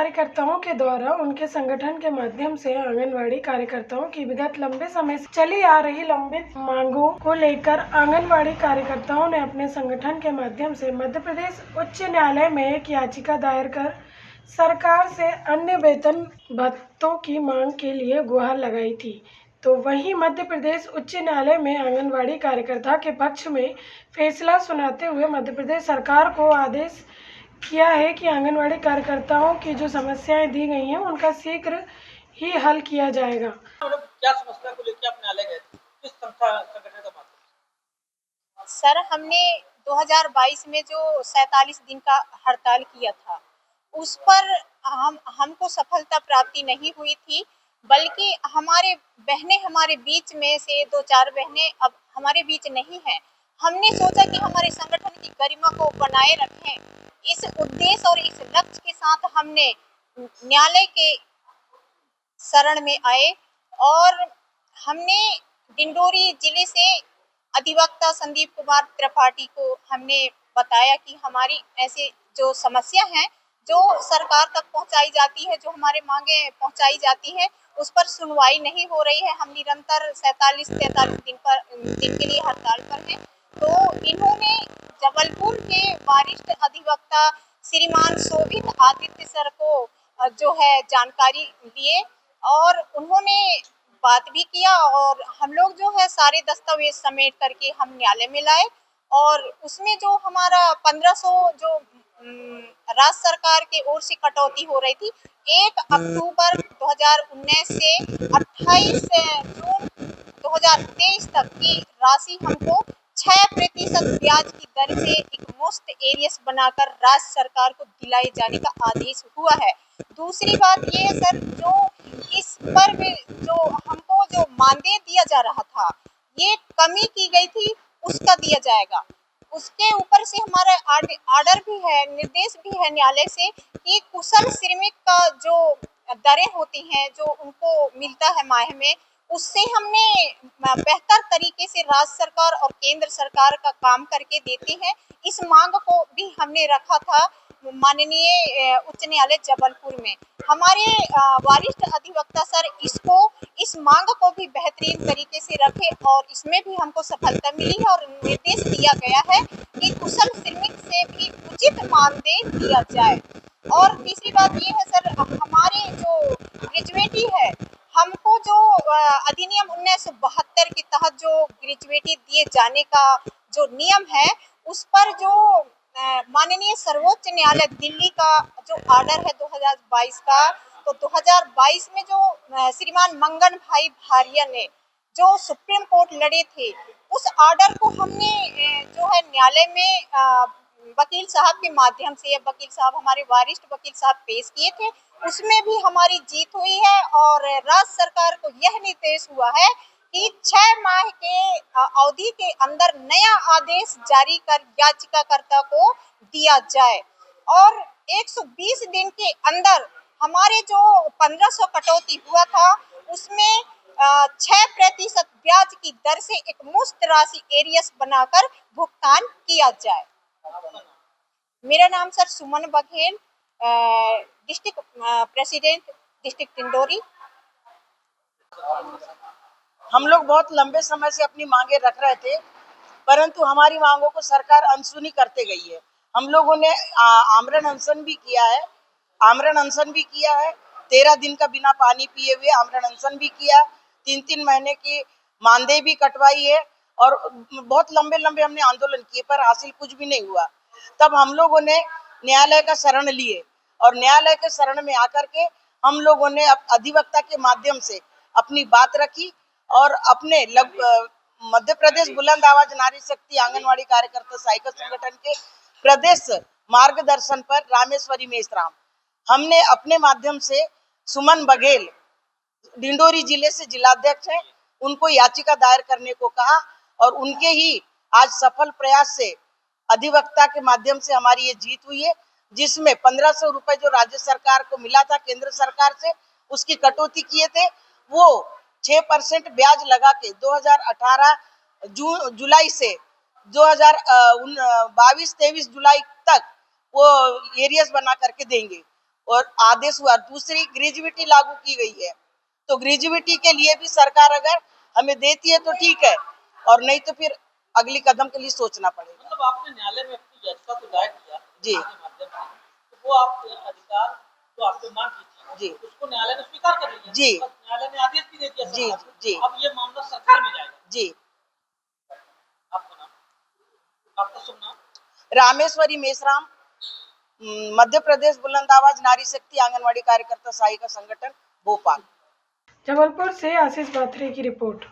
कार्यकर्ताओं के द्वारा उनके संगठन के माध्यम से आंगनवाड़ी कार्यकर्ताओं की विगत लंबे समय से चली आ रही लंबित मांगों को लेकर आंगनवाड़ी कार्यकर्ताओं ने अपने संगठन के माध्यम से मध्य प्रदेश उच्च न्यायालय में एक याचिका दायर कर सरकार से अन्य वेतन भत्तों की मांग के लिए गुहार लगाई थी। तो वहीं मध्य प्रदेश उच्च न्यायालय में आंगनवाड़ी कार्यकर्ता के पक्ष में फैसला सुनाते हुए मध्य प्रदेश सरकार को आदेश किया है कि आंगनवाड़ी कार्यकर्ताओं की जो समस्याएं दी गई हैं उनका शीघ्र ही हल किया जाएगा। क्या समस्या को लेकर आप न्यायालय गए थे? किस संगठन का माध्यम? सर, हमने 2022 में जो 47 दिन का हड़ताल किया था, उस पर हमको सफलता प्राप्ति नहीं हुई थी, बल्कि हमारे बीच में से 2-4 बहनें अब हमारे बीच नहीं हैं। हमने सोचा कि हमारे संगठन की गरिमा को बनाए रखें, इस उद्देश्य और इस लक्ष्य के साथ हमने न्यायालय के शरण में आए और हमने डिंडोरी जिले से अधिवक्ता संदीप कुमार त्रिपाठी को हमने बताया कि हमारी ऐसे जो समस्या है, जो सरकार तक पहुंचाई जाती है, जो हमारे मांगे पहुंचाई जाती है, उस पर सुनवाई नहीं हो रही है। हम निरंतर 47-43 दिन के लिए हड़ताल पर हैं। तो इन्होंने जबलपुर के वरिष्ठ अधिवक्ता श्रीमान शोभित आदित्य सर को जो है जानकारी दिए और उन्होंने बात भी किया और हम लोग जो है सारे दस्तावेज समेट करके हम न्यायालय में लाए और उसमें जो हमारा 1500 जो राज्य सरकार की ओर से कटौती हो रही थी, 1 अक्टूबर 2019 से 28 जून 2023 तक की राशि हमको 6% ब्याज की दर से एक मुफ्त एरियस बनाकर राज्य सरकार को दिलाए जाने का आदेश हुआ है। दूसरी बात ये है सर, जो इस पर भी जो हमको जो मानदेय दिया जा रहा था, ये कमी की गई थी, उसका दिया जाएगा। उसके ऊपर से हमारा आर्डर भी है, निर्देश भी है न्यायालय से कि कुशल श्रमिक का जो दरें होती हैं, जो उनको मिलता है माह में, उससे हमने बेहतर तरीके से राज्य सरकार और केंद्र सरकार का काम करके देते हैं। इस मांग को भी हमने रखा था माननीय उच्च न्यायालय जबलपुर में। हमारे वरिष्ठ अधिवक्ता सर इस मांग को भी बेहतरीन तरीके से रखे और इसमें भी हमको सफलता मिली है और निर्देश दिया गया है कि कुशल श्रमिक से भी उचित मानदेय दिया जाए। और तीसरी बात ये है सर, हमारे जो ग्रेजुएटी है, हमको जो अधिनियम 1972 के तहत जो ग्रेजुएटी दिए जाने का जो नियम है, उस पर जो माननीय सर्वोच्च न्यायालय दिल्ली का जो ऑर्डर है 2022 का, तो 2022 में जो श्रीमान मंगन भाई भारिया ने जो सुप्रीम कोर्ट लड़े थे, उस ऑर्डर को हमने जो है न्यायालय में वकील साहब के माध्यम से, वकील साहब हमारे वरिष्ठ वकील साहब पेश किए थे, उसमें भी हमारी जीत हुई है और राज्य सरकार को यह निर्देश हुआ है कि 6 माह के अवधि के अंदर नया आदेश जारी कर याचिकाकर्ता को दिया जाए और 120 दिन के अंदर हमारे जो 1500 कटौती हुआ था, उसमें 6% ब्याज की दर से एक मुफ्त राशि एरियस बनाकर भुगतान किया जाए। मेरा नाम sir Suman Baghel, district president district Dindori. हम लोग बहुत लंबे समय से अपनी मांगे रख रहे थे, परंतु हमारी मांगों को सरकार अनसुनी करते गई है। हम लोगों ने आमरण अनशन भी किया है, 13 दिन का बिना पानी पिए हुए आमरण अनशन भी किया, 3-3 महीने की मानदेय भी कटवाई है और बहुत लंबे हमने आंदोलन किए, पर हासिल कुछ भी नहीं हुआ। तब हम लोगों ने न्यायालय का शरण लिए और न्यायालय के शरण में आकर के हम लोगों ने अधिवक्ता के माध्यम से अपनी बात रखी और अपने मध्य प्रदेश बुलंद आवाज नारी शक्ति आंगनवाड़ी कार्यकर्ता सहायक संगठन के प्रदेश मार्गदर्शन पर रामेश्वरी मेश्राम, हमने अपने माध्यम से सुमन बघेल डिंडोरी जिले से जिलाध्यक्ष हैं, उनको याचिका दायर करने को कहा और उनके ही आज सफल प्रयास से अधिवक्ता के माध्यम से हमारी ये जीत हुई है, जिसमें 1500 रुपए जो राज्य सरकार को मिला था केंद्र सरकार से, उसकी कटौती किए थे, वो 6% ब्याज लगा के 2018 जुलाई से 2022-23 जुलाई तक वो एरियस बना करके देंगे। और आदेश हुआ। दूसरी ग्रेजुएटी लागू की गई है, तो ग्रेजुएटी के लिए भी सरकार अगर हमें देती है तो ठीक है, और नहीं तो फिर अगली कदम के लिए सोचना पड़ेगा। मतलब आपने न्यायालय में अपनी याचिका तो दायर किया जी। के माध्यम से, तो वो आप अधिकार जो आपसे मांग की थी, जी। उसको न्यायालय ने स्वीकार कर लिया। जी। बस न्यायालय ने आदेश भी दे दिया जी, सरकार को। जी। अब ये मामला सरकार में जाएगा। जी। आपका नाम, आपका शुभ नाम? रामेश्वरी मेश्राम, मध्य प्रदेश बुलंद आवाज नारी शक्ति आंगनवाड़ी कार्यकर्ता सहायिका संगठन भोपाल। जबलपुर से आशीष बाथरे की रिपोर्ट।